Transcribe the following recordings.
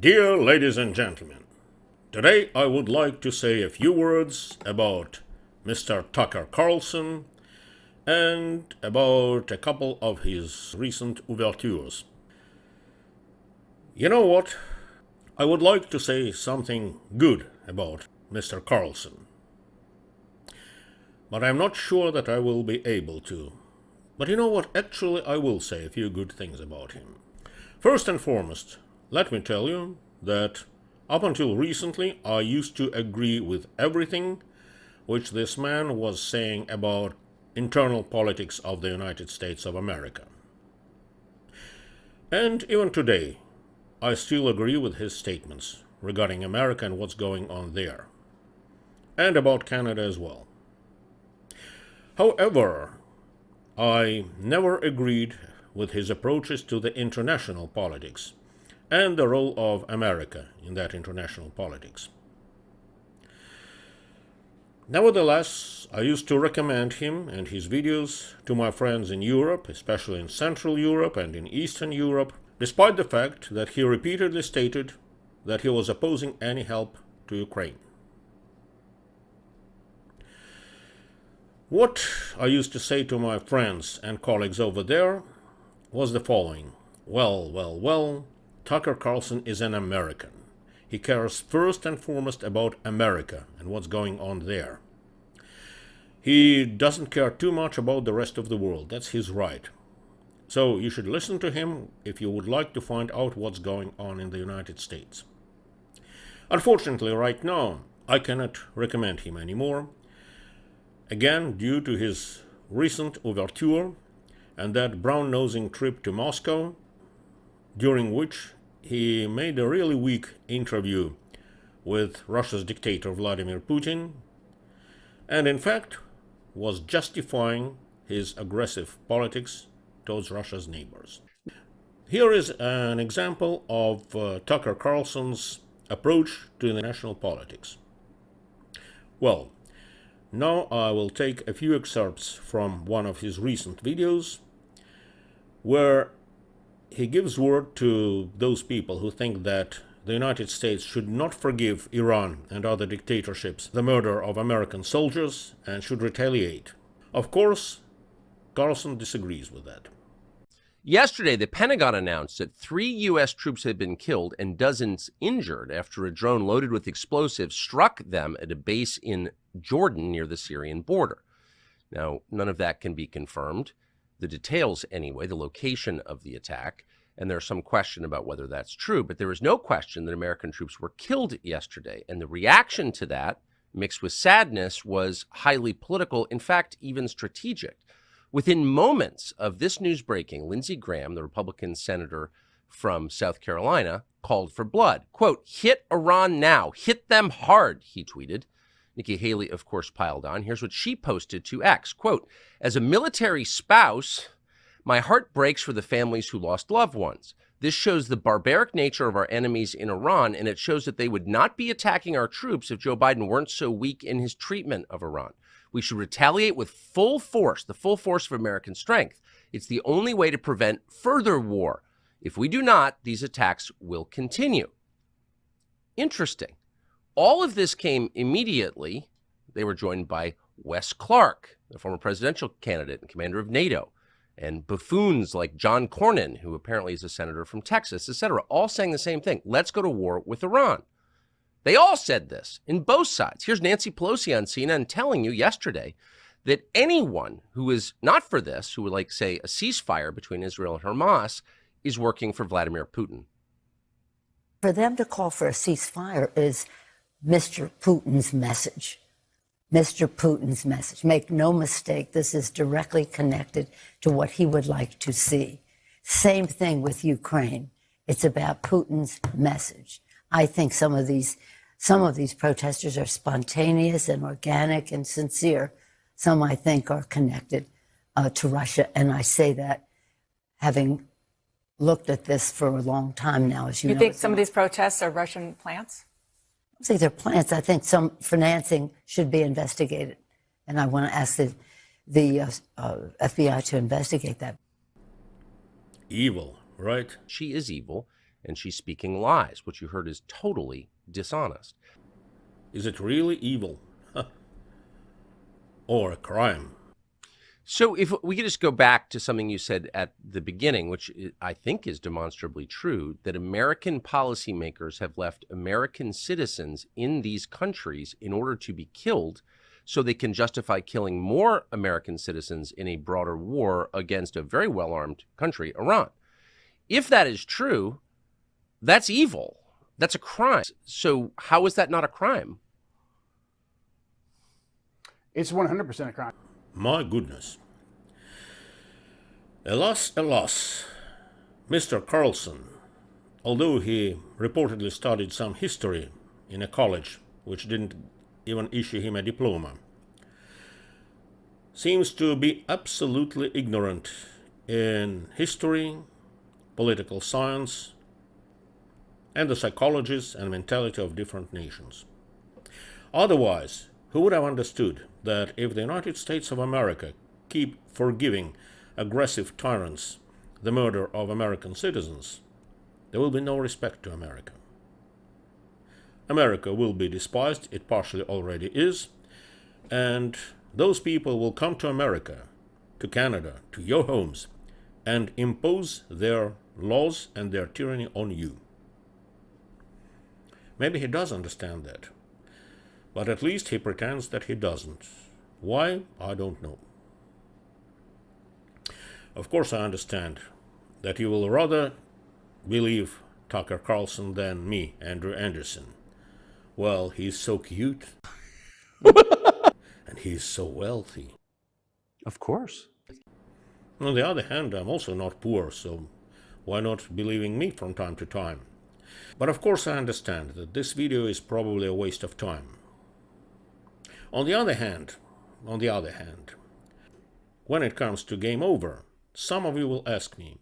Dear ladies and gentlemen, today I would like to say a few words about Mr. Tucker Carlson and about a couple of his recent ouvertures. You know what? I would like to say something good about Mr. Carlson, but I'm not sure that I will be able to. But you know what? Actually, I will say a few good things about him. First and foremost, let me tell you that up until recently, I used to agree with everything which this man was saying about internal politics of the United States of America. And even today, I still agree with his statements regarding America and what's going on there, and about Canada as well. However, I never agreed with his approaches to the international politics and the role of America in that international politics. Nevertheless, I used to recommend him and his videos to my friends in Europe, especially in Central Europe and in Eastern Europe, despite the fact that he repeatedly stated that he was opposing any help to Ukraine. What I used to say to my friends and colleagues over there was the following. Well, Tucker Carlson is an American. He cares first and foremost about America and what's going on there. He doesn't care too much about the rest of the world. That's his right. So you should listen to him if you would like to find out what's going on in the United States. Unfortunately, right now, I cannot recommend him anymore. Again, due to his recent overture and that brown-nosing trip to Moscow, during which he made a really weak interview with Russia's dictator Vladimir Putin, and in fact was justifying his aggressive politics towards Russia's neighbors. Here is an example of Tucker Carlson's approach to international politics. Well, now I will take a few excerpts from one of his recent videos where he gives word to those people who think that the United States should not forgive Iran and other dictatorships the murder of American soldiers and should retaliate. Of course, Carlson disagrees with that. Yesterday, the Pentagon announced that 3 U.S. troops had been killed and dozens injured after a drone loaded with explosives struck them at a base in Jordan near the Syrian border. Now, none of that can be confirmed. The details, anyway, the location of the attack, and there's some question about whether that's true, but there is no question that American troops were killed yesterday, and the reaction to that, mixed with sadness, was highly political, in fact, even strategic. Within moments of this news breaking, Lindsey Graham, the Republican senator from South Carolina, called for blood. Quote, "Hit Iran now. Hit them hard," he tweeted. Nikki Haley, of course, piled on. Here's what she posted to X. Quote, "As a military spouse, my heart breaks for the families who lost loved ones. This shows the barbaric nature of our enemies in Iran, and it shows that they would not be attacking our troops if Joe Biden weren't so weak in his treatment of Iran. We should retaliate with full force, the full force of American strength. It's the only way to prevent further war. If we do not, these attacks will continue." Interesting. All of this came immediately. They were joined by Wes Clark, the former presidential candidate and commander of NATO, and buffoons like John Cornyn, who apparently is a senator from Texas, etc., all saying the same thing. Let's go to war with Iran. They all said this in both sides. Here's Nancy Pelosi on CNN telling you yesterday that anyone who is not for this, who would like, say, a ceasefire between Israel and Hamas, is working for Vladimir Putin. For them to call for a ceasefire is Mr. Putin's message. Mr. Putin's message. Make no mistake, this is directly connected to what he would like to see. Same thing with Ukraine. It's about Putin's message. I think some of these protesters are spontaneous and organic and sincere. Some, I think, are connected to Russia. And I say that having looked at this for a long time now, as you know. You think some of these protests are Russian plants? I think they're plants. I think some financing should be investigated. And I want to ask the FBI to investigate that. Evil, right? She is evil. and she's speaking lies. What you heard is totally dishonest. Is it really evil? Or a crime? So if we could just go back to something you said at the beginning, which I think is demonstrably true, that American policymakers have left American citizens in these countries in order to be killed so they can justify killing more American citizens in a broader war against a very well-armed country, Iran. If that is true, that's evil. That's a crime. So how is that not a crime? It's 100% a crime. My goodness. Alas, alas, Mr. Carlson, although he reportedly studied some history in a college which didn't even issue him a diploma, seems to be absolutely ignorant in history, political science, and the psychologies and mentality of different nations. Otherwise, who would have understood that if the United States of America keep forgiving aggressive tyrants the murder of American citizens, there will be no respect to America. America will be despised, it partially already is, and those people will come to America, to Canada, to your homes, and impose their laws and their tyranny on you. Maybe he does understand that, but at least he pretends that he doesn't. Why? I don't know. Of course, I understand that you will rather believe Tucker Carlson than me, Andrew Anderson. Well, he's so cute. And he's so wealthy. Of course. On the other hand, I'm also not poor, so why not believing me from time to time? But of course I understand that this video is probably a waste of time. On the other hand, when it comes to game over, some of you will ask me,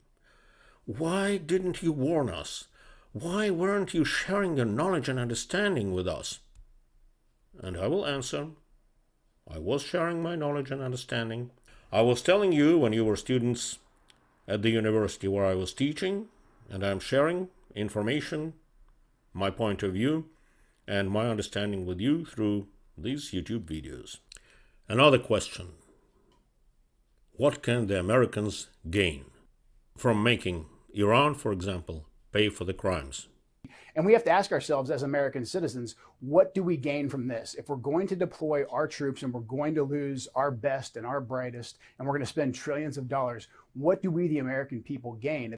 why didn't you warn us? Why weren't you sharing your knowledge and understanding with us? And I will answer, I was sharing my knowledge and understanding. I was telling you when you were students at the university where I was teaching, and I'm sharing information, my point of view, and my understanding with you through these YouTube videos. Another question. What can the Americans gain from making Iran, for example, pay for the crimes? And we have to ask ourselves as American citizens, what do we gain from this? If we're going to deploy our troops and we're going to lose our best and our brightest, and we're going to spend trillions of dollars, what do we, the American people, gain?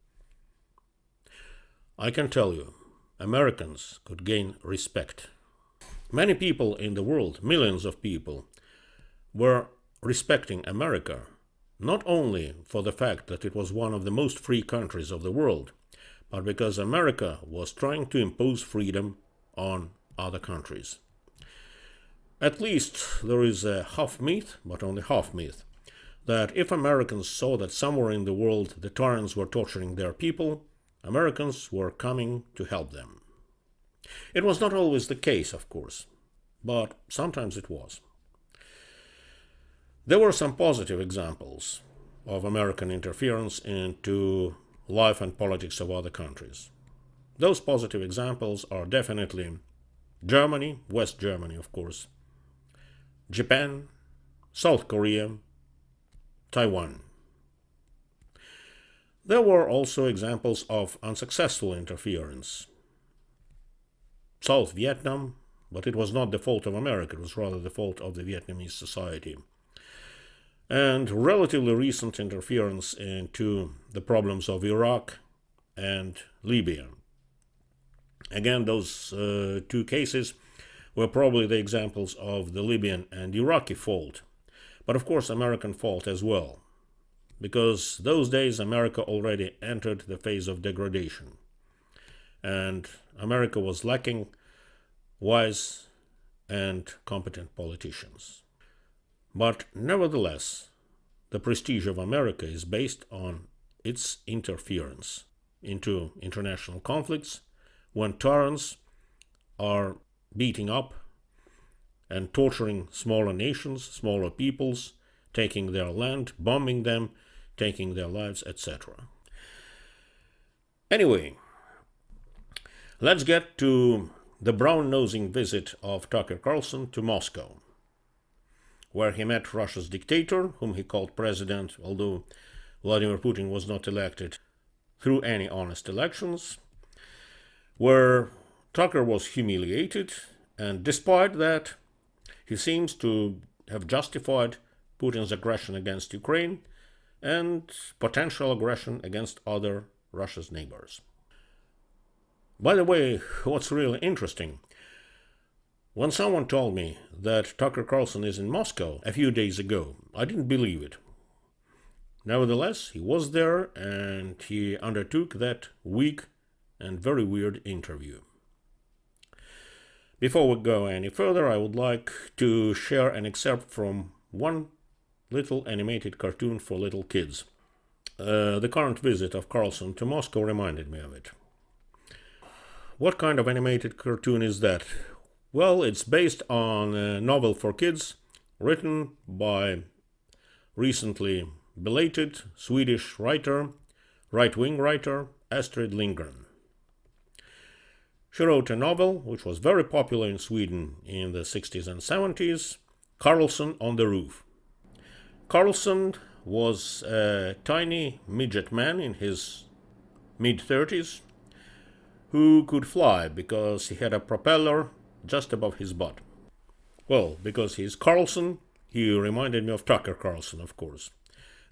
I can tell you, Americans could gain respect. Many people in the world, millions of people, were respecting America, not only for the fact that it was one of the most free countries of the world, but because America was trying to impose freedom on other countries. At least there is a half myth, but only half myth, that if Americans saw that somewhere in the world the tyrants were torturing their people, Americans were coming to help them. It was not always the case, of course, but sometimes it was. There were some positive examples of American interference into life and politics of other countries. Those positive examples are definitely Germany, West Germany, of course, Japan, South Korea, Taiwan. There were also examples of unsuccessful interference. South Vietnam, but it was not the fault of America, it was rather the fault of the Vietnamese society. And relatively recent interference into the problems of Iraq and Libya. Again, those two cases were probably the examples of the Libyan and Iraqi fault, but of course American fault as well, because those days America already entered the phase of degradation, and America was lacking wise and competent politicians. But nevertheless, the prestige of America is based on its interference into international conflicts when tyrants are beating up and torturing smaller nations, smaller peoples, taking their land, bombing them, taking their lives, etc. Anyway, Let's get to the brown-nosing visit of Tucker Carlson to Moscow, where he met Russia's dictator, whom he called president, although Vladimir Putin was not elected through any honest elections, where Tucker was humiliated, and despite that, he seems to have justified Putin's aggression against Ukraine and potential aggression against other Russia's neighbors. By the way, what's really interesting, when someone told me that Tucker Carlson is in Moscow a few days ago, I didn't believe it. Nevertheless, he was there and he undertook that weak and very weird interview. Before we go any further, I would like to share an excerpt from one little animated cartoon for little kids. The current visit of Carlson to Moscow reminded me of it. What kind of animated cartoon is that? Well, it's based on a novel for kids written by recently belated Swedish writer, right-wing writer, Astrid Lindgren. She wrote a novel which was very popular in Sweden in the 60s and 70s, Carlson on the Roof. Carlson was a tiny midget man in his mid-30s who could fly because he had a propeller just above his butt. Well, because he's Carlson, he reminded me of Tucker Carlson, of course.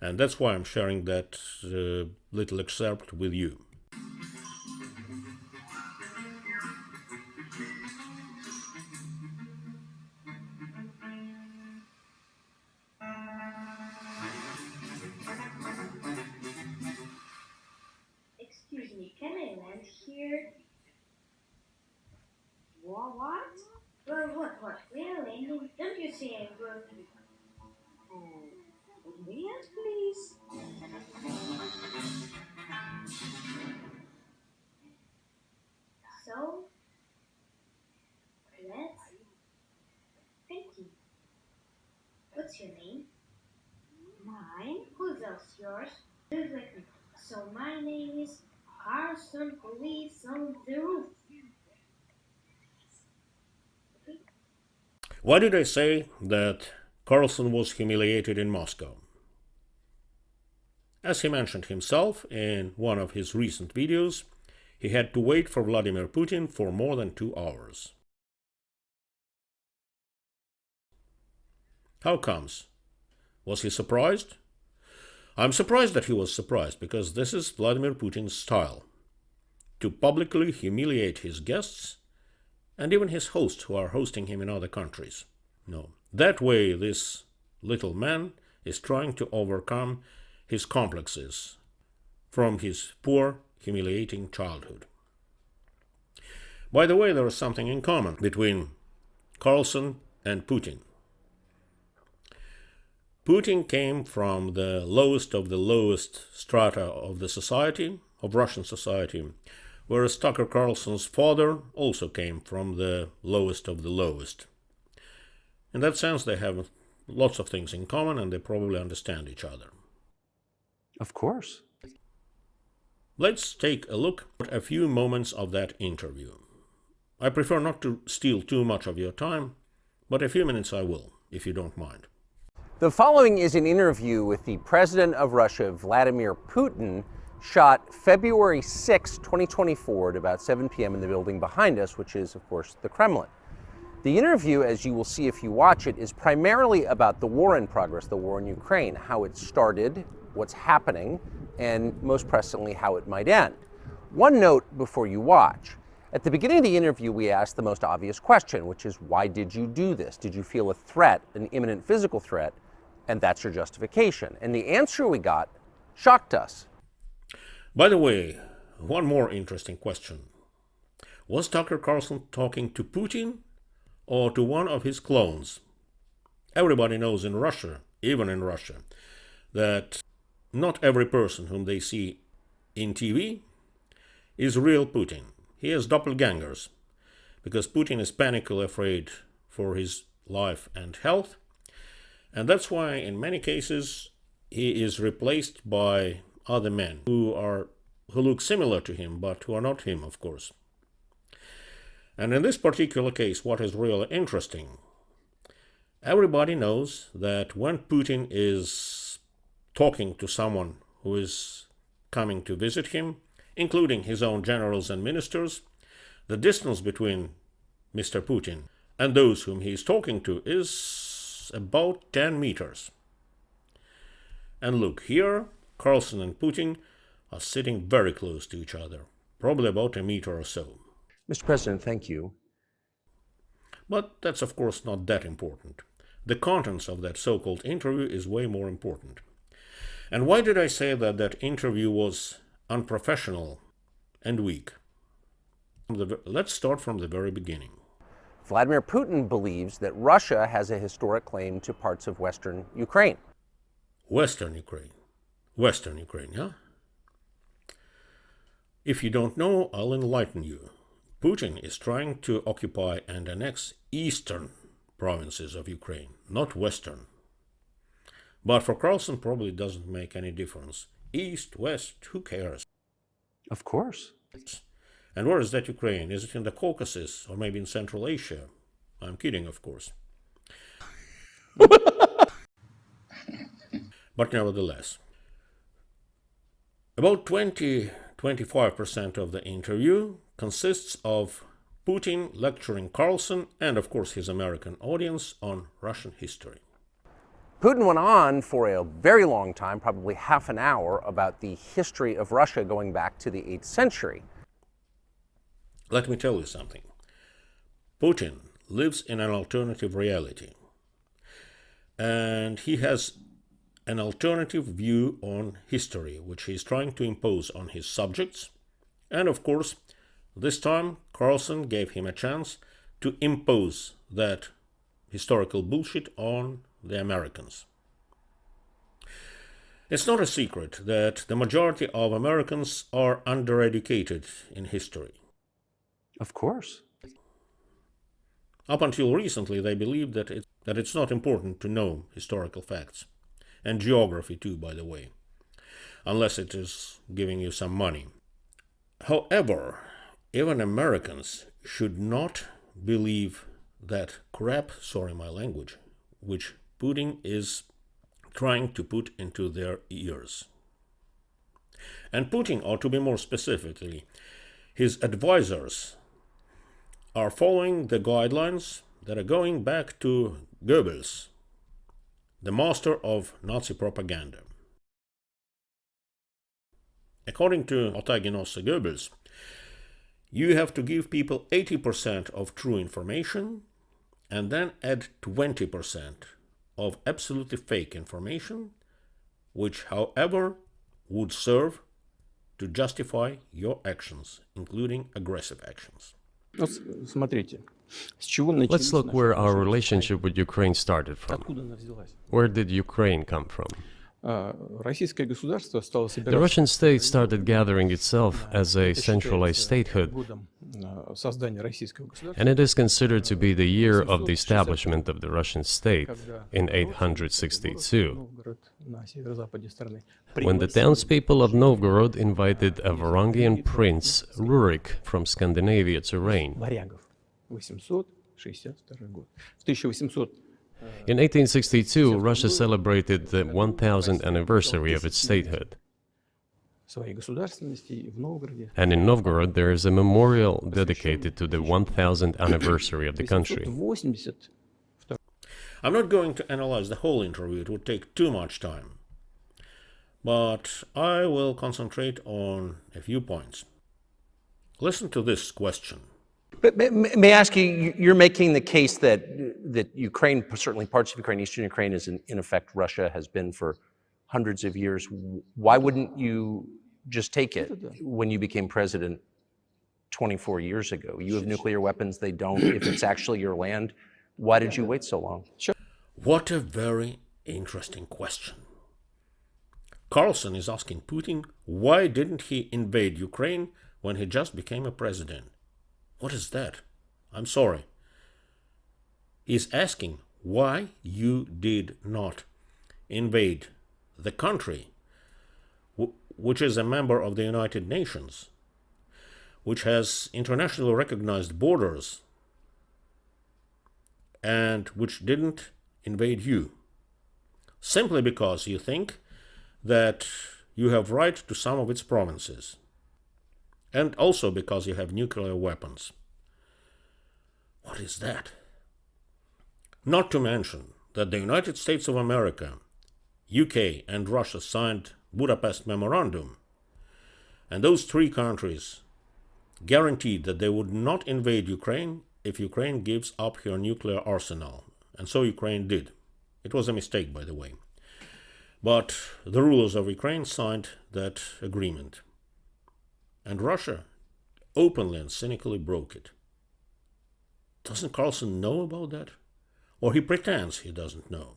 And that's why I'm sharing that little excerpt with you. Excuse me, can I land here? What? What? We are landing. Don't you see I'm going? Yes, please. So, let's. Thank you. What's your name? Mine. Who's else yours? Who's like me? So my name is Carlson Police on the Roof. Why did I say that Carlson was humiliated in Moscow? As he mentioned himself in one of his recent videos, he had to wait for Vladimir Putin for more than 2 hours. How comes? Was he surprised? I'm surprised that he was surprised, because this is Vladimir Putin's style, to publicly humiliate his guests and even his hosts who are hosting him in other countries. No, that way this little man is trying to overcome his complexes from his poor, humiliating childhood. By the way, there is something in common between Carlson and Putin. Putin came from the lowest of the lowest strata of the society, of Russian society, whereas Tucker Carlson's father also came from the lowest of the lowest. In that sense, they have lots of things in common and they probably understand each other. Of course. Let's take a look at a few moments of that interview. I prefer not to steal too much of your time, but a few minutes I will, if you don't mind. The following is an interview with the president of Russia, Vladimir Putin, shot February 6, 2024 at about 7 p.m. in the building behind us, which is, of course, the Kremlin. The interview, as you will see if you watch it, is primarily about the war in progress, the war in Ukraine, how it started, what's happening, and most presently, how it might end. One note before you watch. At the beginning of the interview, we asked the most obvious question, which is, why did you do this? Did you feel a threat, an imminent physical threat? And that's your justification. And the answer we got shocked us. By the way, one more interesting question. Was Tucker Carlson talking to Putin or to one of his clones? Everybody knows in Russia, even in Russia, that not every person whom they see in TV is real Putin. He has doppelgangers, because Putin is panically afraid for his life and health, and that's why in many cases he is replaced by other men who look similar to him, but who are not him, of course. And in this particular case, what is really interesting, everybody knows that when Putin is talking to someone who is coming to visit him, including his own generals and ministers, the distance between Mr. Putin and those whom he is talking to is about 10 meters. And look, here, Carlson and Putin are sitting very close to each other, probably about a meter or so. Mr. President, thank you. But that's of course not that important. The contents of that so-called interview is way more important. And why did I say that that interview was unprofessional and weak? Let's start from the very beginning. Vladimir Putin believes that Russia has a historic claim to parts of Western Ukraine. Western Ukraine. Western Ukraine, yeah? If you don't know, I'll enlighten you. Putin is trying to occupy and annex eastern provinces of Ukraine, not western. But for Carlson, probably doesn't make any difference. East, west, who cares? Of course. And where is that Ukraine? Is it in the Caucasus or maybe in Central Asia? I'm kidding, of course. But nevertheless, about 20-25% of the interview consists of Putin lecturing Carlson and, of course, his American audience on Russian history. Putin went on for a very long time, probably half an hour, about the history of Russia going back to the 8th century. Let me tell you something. Putin lives in an alternative reality. And he has an alternative view on history, which he is trying to impose on his subjects. And of course, this time Carlson gave him a chance to impose that historical bullshit on the Americans. It's not a secret that the majority of Americans are undereducated in history. Of course. Up until recently, they believed that it's not important to know historical facts. And geography too, by the way. Unless it is giving you some money. However, even Americans should not believe that crap, sorry my language, which Putin is trying to put into their ears. And Putin, or to be more specifically, his advisors are following the guidelines that are going back to Goebbels, the master of Nazi propaganda. According to Otaginosa Goebbels, you have to give people 80% of true information and then add 20% of absolutely fake information, which, however, would serve to justify your actions, including aggressive actions. Let's look where our relationship with Ukraine started from. Where did Ukraine come from? The Russian state started gathering itself as a centralized statehood, and it is considered to be the year of the establishment of the Russian state in 862, when the townspeople of Novgorod invited a Varangian prince, Rurik, from Scandinavia to reign. In 1862, Russia celebrated the 1000th anniversary of its statehood. And in Novgorod, there is a memorial dedicated to the 1000th anniversary of the country. I'm not going to analyze the whole interview, it would take too much time. But I will concentrate on a few points. Listen to this question. But may I ask you, you're making the case that Ukraine, certainly parts of Ukraine, eastern Ukraine, is in effect Russia has been for hundreds of years. Why wouldn't you just take it when you became president 24 years ago? You have nuclear weapons, they don't. If it's actually your land, why did you wait so long? What a very interesting question. Carlson is asking Putin, why didn't he invade Ukraine when he just became a president? What is that? I'm sorry. He's asking why you did not invade the country, which is a member of the United Nations, which has internationally recognized borders and which didn't invade you, simply because you think that you have right to some of its provinces, and also because you have nuclear weapons. What is that? Not to mention that the United States of America, UK, and Russia signed Budapest Memorandum, and those three countries guaranteed that they would not invade Ukraine if Ukraine gives up her nuclear arsenal. And so Ukraine did. It was a mistake, by the way. But the rulers of Ukraine signed that agreement. And Russia openly and cynically broke it. Doesn't Carlson know about that? Or he pretends he doesn't know?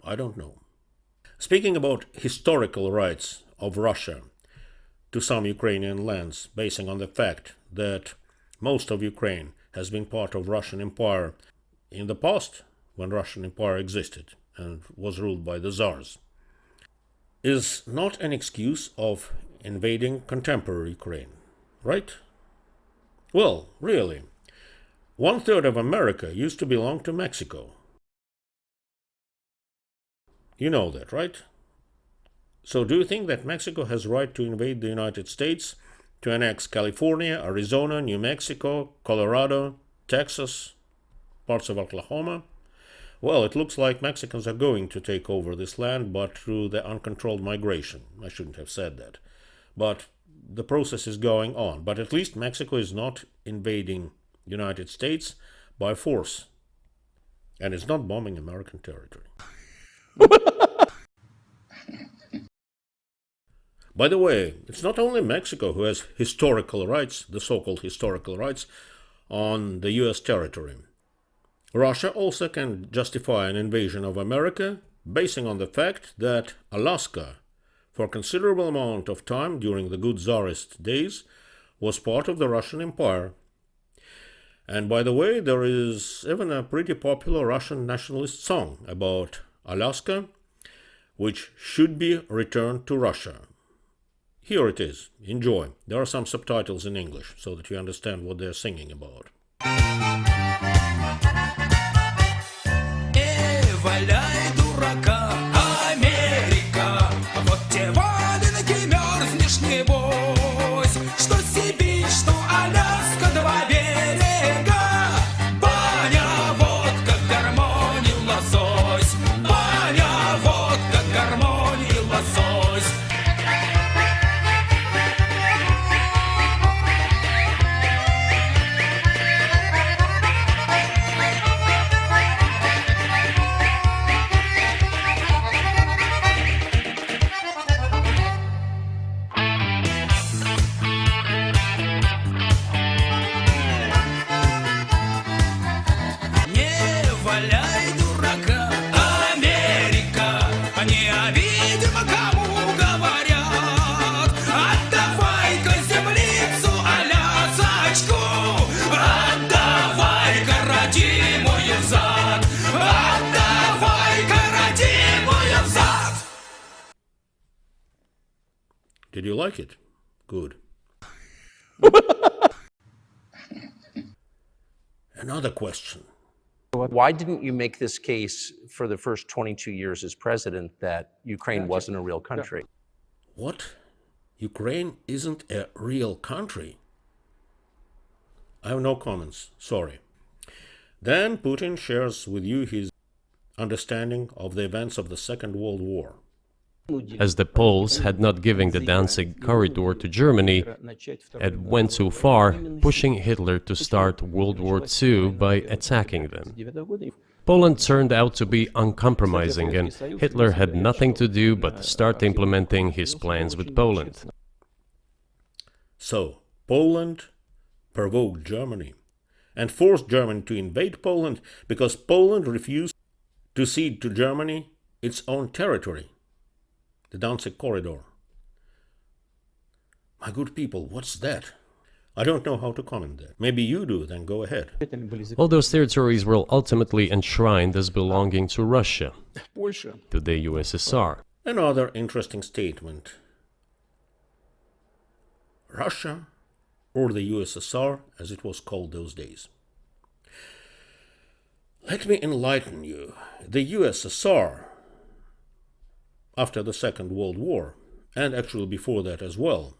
I don't know. Speaking about historical rights of Russia to some Ukrainian lands, basing on the fact that most of Ukraine has been part of Russian Empire in the past, when Russian Empire existed and was ruled by the Tsars, is not an excuse of invading contemporary Ukraine, right? Well, really, 1/3 of America used to belong to Mexico. You know that, right? So do you think that Mexico has right to invade the United States, to annex California, Arizona, New Mexico, Colorado, Texas, parts of Oklahoma? Well, it looks like Mexicans are going to take over this land, but through the uncontrolled migration. I shouldn't have said that. But the process is going on. But at least Mexico is not invading the United States by force. And it's not bombing American territory. By the way, it's not only Mexico who has historical rights, the so-called historical rights, on the US territory. Russia also can justify an invasion of America basing on the fact that Alaska, for a considerable amount of time during the good Tsarist days, was part of the Russian Empire. And by the way, there is even a pretty popular Russian nationalist song about Alaska, which should be returned to Russia. Here it is. Enjoy. There are some subtitles in English so that you understand what they're singing about. Валяй дурака, Америка, вот те валенки мерзнешь небось, что Сибирь, что Аляска, два берега, баня, водка, гармония, лосось, баня, водка, гармония, лосось. Валяй дурака, Америка, невидимо кому говорят. Отдавай-ка землицу, Алясочку, отдавай-ка родимую взад, отдавай-ка родимую взад. Did you like it? Good. Another question. Why didn't you make this case for the first 22 years as president that Ukraine wasn't a real country? What? Ukraine isn't a real country? I have no comments. Sorry. Then Putin shares with you his understanding of the events of the Second World War. As the Poles had not given the Danzig corridor to Germany, it went too far, pushing Hitler to start World War II by attacking them. Poland turned out to be uncompromising, and Hitler had nothing to do but start implementing his plans with Poland. So, Poland provoked Germany and forced Germany to invade Poland because Poland refused to cede to Germany its own territory. The Danzig corridor. My good people, what's that? I don't know how to comment that. Maybe you do, then go ahead. All those territories were ultimately enshrined as belonging to Russia, to the USSR. Another interesting statement. Russia or the USSR as it was called those days. Let me enlighten you. The USSR, after the Second World War, and actually before that as well,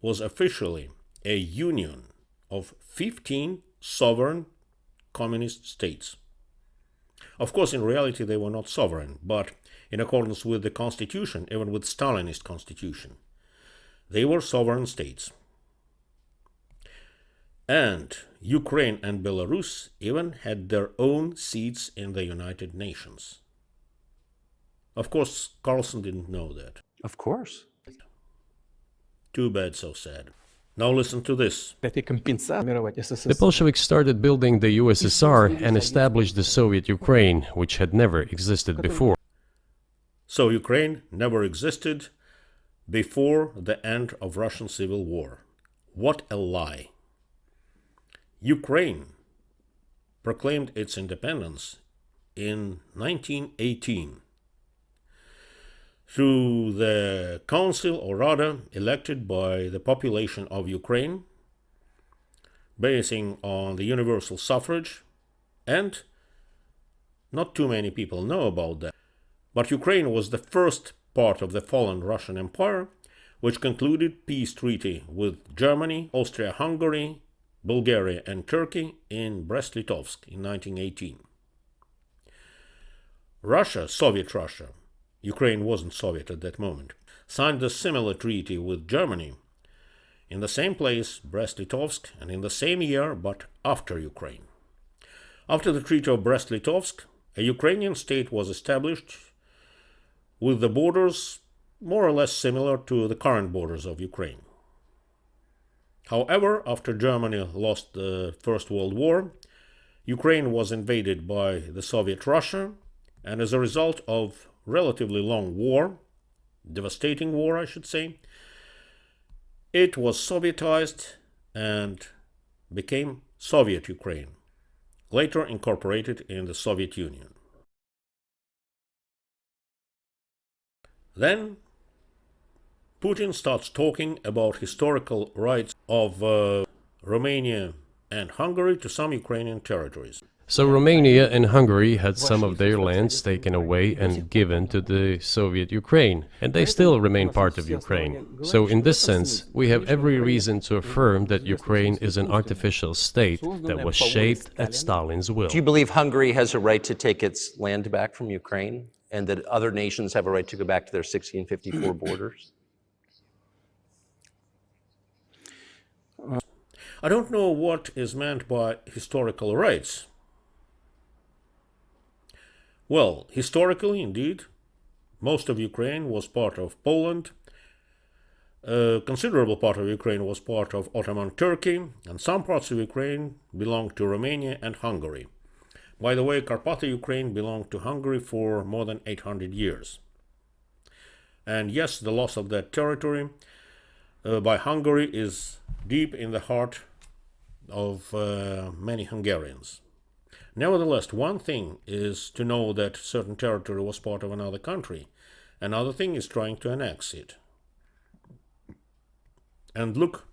was officially a union of 15 sovereign communist states. Of course, in reality, they were not sovereign, but in accordance with the constitution, even with Stalinist constitution, they were sovereign states. And Ukraine and Belarus even had their own seats in the United Nations. Of course, Carlson didn't know that. Of course. Too bad, so sad. Now listen to this. The Bolsheviks started building the USSR and established the Soviet Ukraine, which had never existed before. So Ukraine never existed before the end of Russian Civil War. What a lie. Ukraine proclaimed its independence in 1918 through the council, or rather elected by the population of Ukraine, basing on the universal suffrage, and not too many people know about that. But Ukraine was the first part of the fallen Russian Empire, which concluded peace treaty with Germany, Austria-Hungary, Bulgaria and Turkey in Brest-Litovsk in 1918. Russia, Soviet Russia, Ukraine wasn't Soviet at that moment, signed a similar treaty with Germany in the same place, Brest-Litovsk, and in the same year, but after Ukraine. After the Treaty of Brest-Litovsk, a Ukrainian state was established with the borders more or less similar to the current borders of Ukraine. However, after Germany lost the First World War, Ukraine was invaded by the Soviet Russia, and as a result of relatively long war, devastating war I should say, it was Sovietized and became Soviet Ukraine, later incorporated in the Soviet Union. Then Putin starts talking about historical rights of Romania and Hungary to some Ukrainian territories. So Romania and Hungary had some of their lands taken away and given to the Soviet Ukraine, and they still remain part of Ukraine. So in this sense, we have every reason to affirm that Ukraine is an artificial state that was shaped at Stalin's will. Do you believe Hungary has a right to take its land back from Ukraine, and that other nations have a right to go back to their 1654 borders? I don't know what is meant by historical rights. Well, historically, indeed, most of Ukraine was part of Poland. A considerable part of Ukraine was part of Ottoman Turkey, and some parts of Ukraine belonged to Romania and Hungary. By the way, Carpatho Ukraine belonged to Hungary for more than 800 years. And yes, the loss of that territory by Hungary is deep in the heart of many Hungarians. Nevertheless, one thing is to know that certain territory was part of another country. Another thing is trying to annex it. And look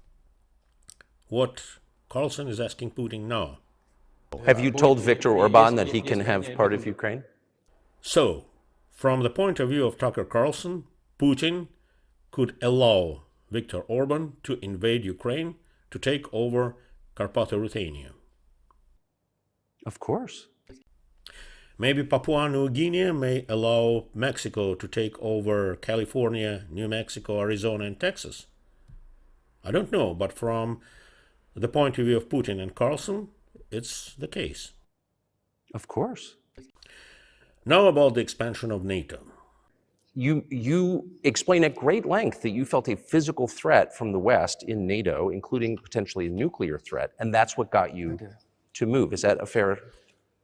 what Carlson is asking Putin now. Have you told Viktor Orban that he can have part of Ukraine? So, from the point of view of Tucker Carlson, Putin could allow Viktor Orban to invade Ukraine, to take over Carpatho-Ruthenia. Of course. Maybe Papua New Guinea may allow Mexico to take over California, New Mexico, Arizona, and Texas. I don't know, but from the point of view of Putin and Carlson, it's the case. Of course. Now about the expansion of NATO. You explain at great length that you felt a physical threat from the West in NATO, including potentially a nuclear threat, and that's what got you to move. Is that a fair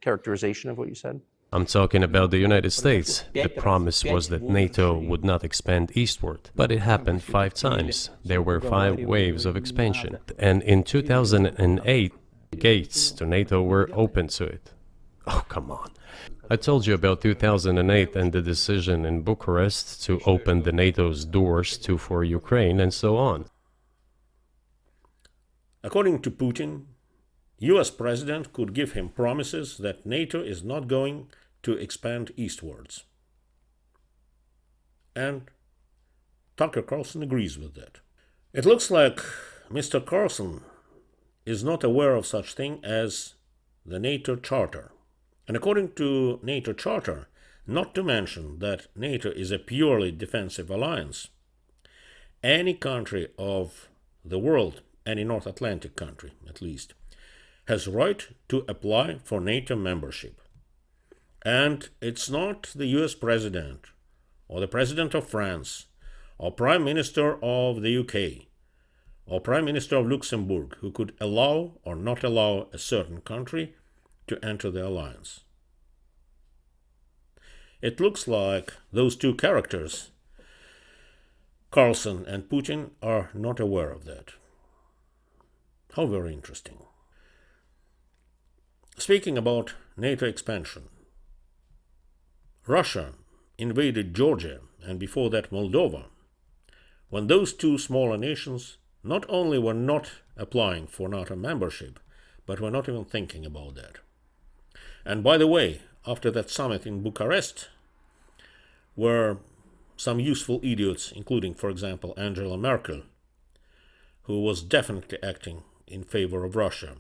characterization of what you said? I'm talking about the United States. The promise was that NATO would not expand eastward, but it happened 5 times. There were 5 waves of expansion. And in 2008, gates to NATO were open to it. Oh, come on. I told you about 2008 and the decision in Bucharest to open the NATO's doors for Ukraine and so on. According to Putin, US President could give him promises that NATO is not going to expand eastwards. And Tucker Carlson agrees with that. It looks like Mr. Carlson is not aware of such thing as the NATO Charter. And according to NATO Charter, not to mention that NATO is a purely defensive alliance, any country of the world, any North Atlantic country at least, has right to apply for NATO membership. And it's not the US President or the President of France or Prime Minister of the UK or Prime Minister of Luxembourg who could allow or not allow a certain country to enter the alliance. It looks like those two characters, Carlson and Putin, are not aware of that. How very interesting. Speaking about NATO expansion, Russia invaded Georgia and before that Moldova, when those two smaller nations not only were not applying for NATO membership, but were not even thinking about that. And by the way, after that summit in Bucharest, where some useful idiots, including, for example, Angela Merkel, who was definitely acting in favor of Russia,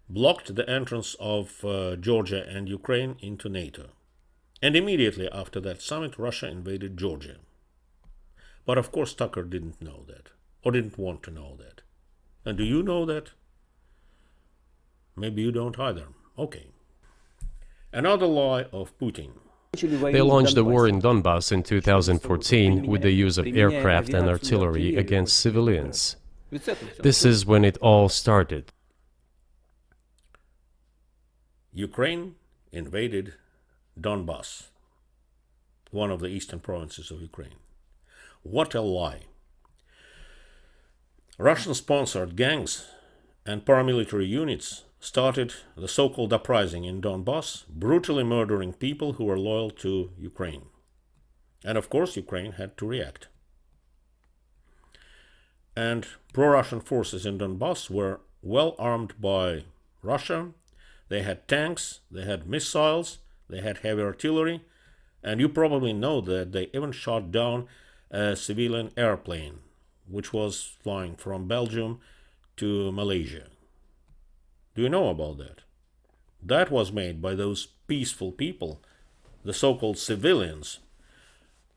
blocked the entrance of Georgia and Ukraine into NATO. And immediately after that summit, Russia invaded Georgia. But of course, Tucker didn't know that, or didn't want to know that. And do you know that? Maybe you don't either. Okay. Another lie of Putin. They launched the war in Donbass in 2014 with the use of aircraft and artillery against civilians. This is when it all started. Ukraine invaded Donbass, one of the eastern provinces of Ukraine. What a lie. Russian-sponsored gangs and paramilitary units started the so-called uprising in Donbass, brutally murdering people who were loyal to Ukraine. And of course, Ukraine had to react. And pro-Russian forces in Donbass were well armed by Russia. They had tanks, they had missiles, they had heavy artillery, and you probably know that they even shot down a civilian airplane, which was flying from Belgium to Malaysia. Do you know about that? That was made by those peaceful people, the so-called civilians,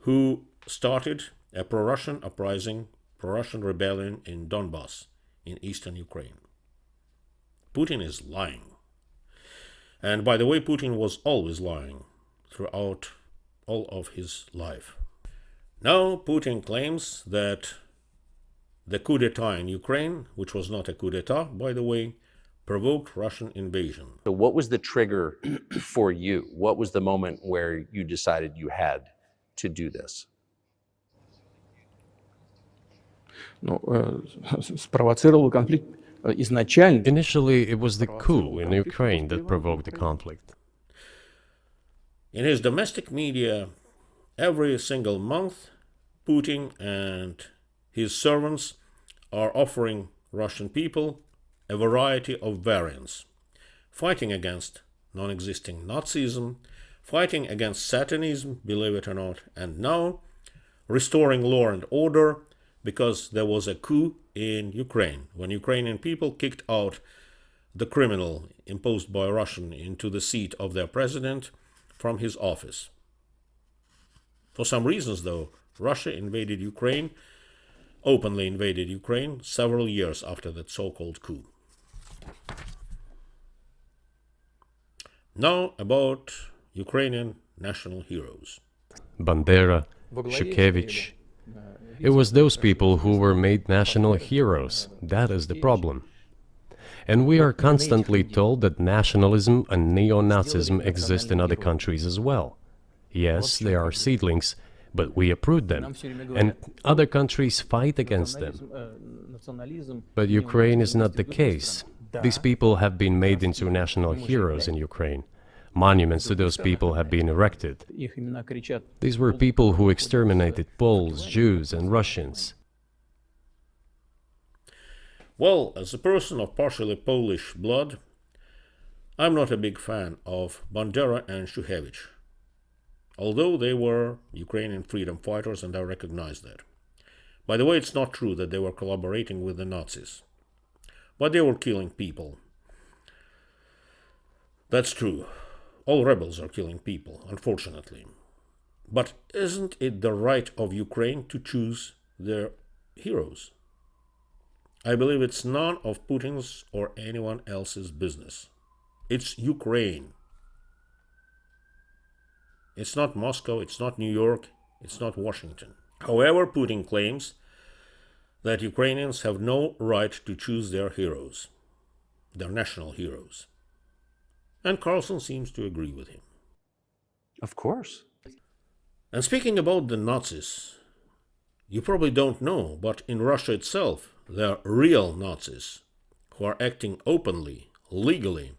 who started a pro-Russian uprising, pro-Russian rebellion in Donbass, in eastern Ukraine. Putin is lying. And by the way, Putin was always lying throughout all of his life. Now Putin claims that the coup d'etat in Ukraine, which was not a coup d'etat, by the way, provoked Russian invasion. So what was the trigger for you? What was the moment where you decided you had to do this? Спровоцировал конфликт изначально. Initially, it was the coup in Ukraine that provoked the conflict. In his domestic media, every single month, Putin and his servants are offering Russian people a variety of variants, fighting against non-existing Nazism, fighting against Satanism, believe it or not, and now restoring law and order because there was a coup in Ukraine, when Ukrainian people kicked out the criminal imposed by Russia into the seat of their president from his office. For some reasons, though, Russia invaded Ukraine, openly invaded Ukraine, several years after that so-called coup. Now about Ukrainian national heroes. Bandera, Shukevich. It was those people who were made national heroes. That is the problem. And we are constantly told that nationalism and neo-Nazism exist in other countries as well. Yes, they are seedlings, but we uproot them, and other countries fight against them. But Ukraine is not the case. These people have been made into national heroes in Ukraine. Monuments to those people have been erected. These were people who exterminated Poles, Jews, and Russians. Well, as a person of partially Polish blood, I'm not a big fan of Bandera and Shuhevich, although they were Ukrainian freedom fighters and I recognize that. By the way, it's not true that they were collaborating with the Nazis, but they were killing people. That's true. All rebels are killing people, unfortunately. But isn't it the right of Ukraine to choose their heroes? I believe it's none of Putin's or anyone else's business. It's Ukraine. It's not Moscow, it's not New York, it's not Washington. However, Putin claims that Ukrainians have no right to choose their heroes, their national heroes. And Carlson seems to agree with him. Of course. And speaking about the Nazis, you probably don't know, but in Russia itself, there are real Nazis who are acting openly, legally,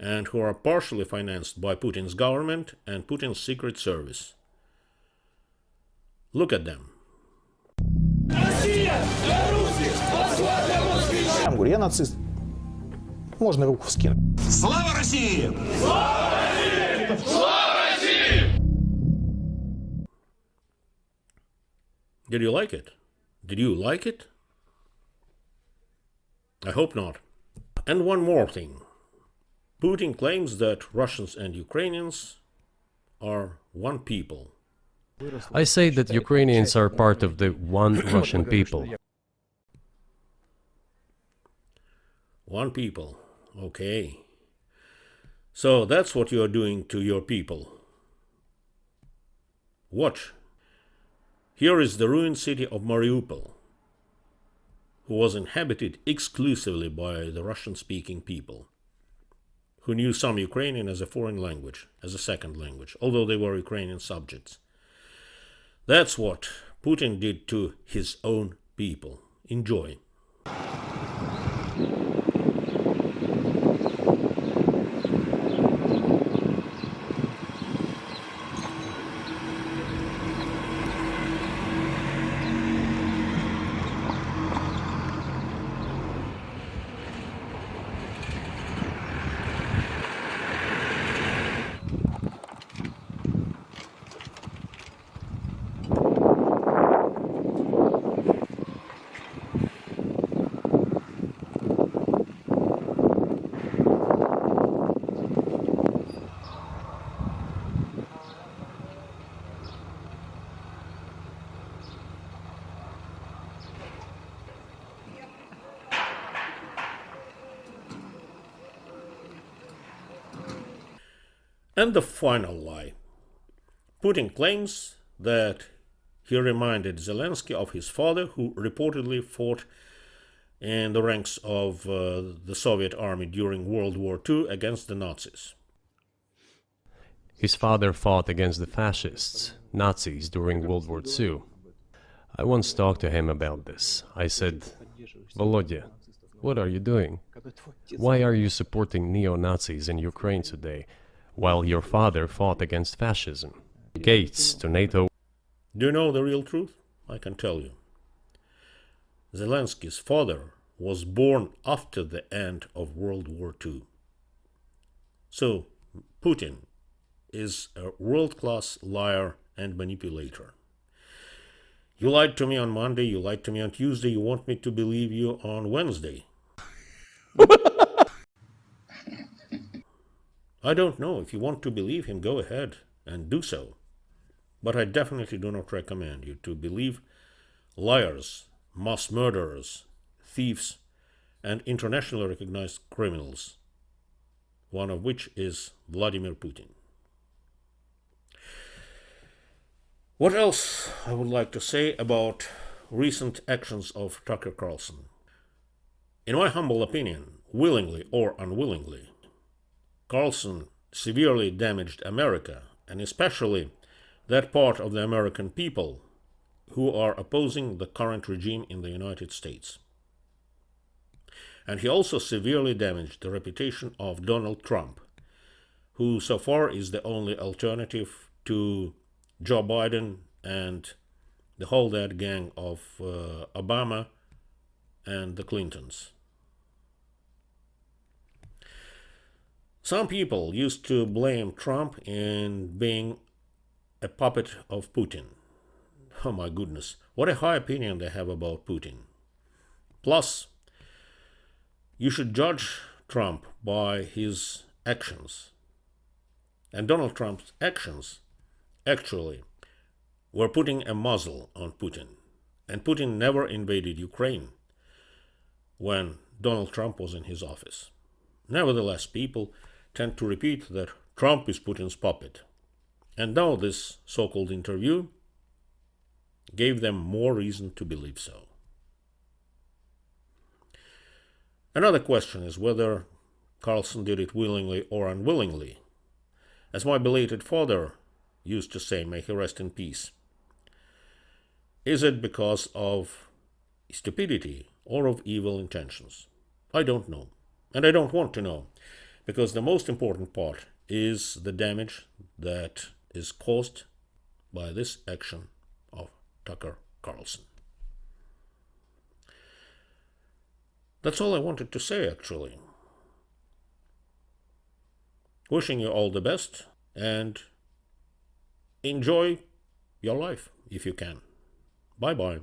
and who are partially financed by Putin's government and Putin's secret service. Look at them. Я говорю, я нацист. Можно руку вскинуть. Слава России! Did you like it? Did you like it? I hope not. And one more thing. Putin claims that Russians and Ukrainians are one people. I say that Ukrainians are part of the one Russian people. One people. Okay. So that's what you are doing to your people. Watch. Here is the ruined city of Mariupol, who was inhabited exclusively by the Russian-speaking people, who knew some Ukrainian as a foreign language, as a second language, although they were Ukrainian subjects. That's what Putin did to his own people. Enjoy. And the final lie. Putin claims that he reminded Zelensky of his father, who reportedly fought in the ranks of the Soviet army during World War II against the Nazis. His father fought against the fascists, Nazis, during World War II. I once talked to him about this. I said, Volodya, what are you doing? Why are you supporting neo-Nazis in Ukraine today, while your father fought against fascism? Gates to NATO. Do you know the real truth? I can tell you. Zelensky's father was born after the end of World War II. So, Putin is a world-class liar and manipulator. You lied to me on Monday, you lied to me on Tuesday, you want me to believe you on Wednesday. I don't know. If you want to believe him, go ahead and do so. But I definitely do not recommend you to believe liars, mass murderers, thieves, and internationally recognized criminals, one of which is Vladimir Putin. What else I would like to say about recent actions of Tucker Carlson? In my humble opinion, willingly or unwillingly, Carlson severely damaged America, and especially that part of the American people who are opposing the current regime in the United States. And he also severely damaged the reputation of Donald Trump, who so far is the only alternative to Joe Biden and the whole that gang of Obama and the Clintons. Some people used to blame Trump in being a puppet of Putin. Oh my goodness, what a high opinion they have about Putin. Plus, you should judge Trump by his actions. And Donald Trump's actions actually were putting a muzzle on Putin. And Putin never invaded Ukraine when Donald Trump was in his office. Nevertheless, people tend to repeat that Trump is Putin's puppet. And now this so-called interview gave them more reason to believe so. Another question is whether Carlson did it willingly or unwillingly. As my belated father used to say, may he rest in peace. Is it because of stupidity or of evil intentions? I don't know. And I don't want to know. Because the most important part is the damage that is caused by this action of Tucker Carlson. That's all I wanted to say, actually. Wishing you all the best and enjoy your life if you can. Bye-bye.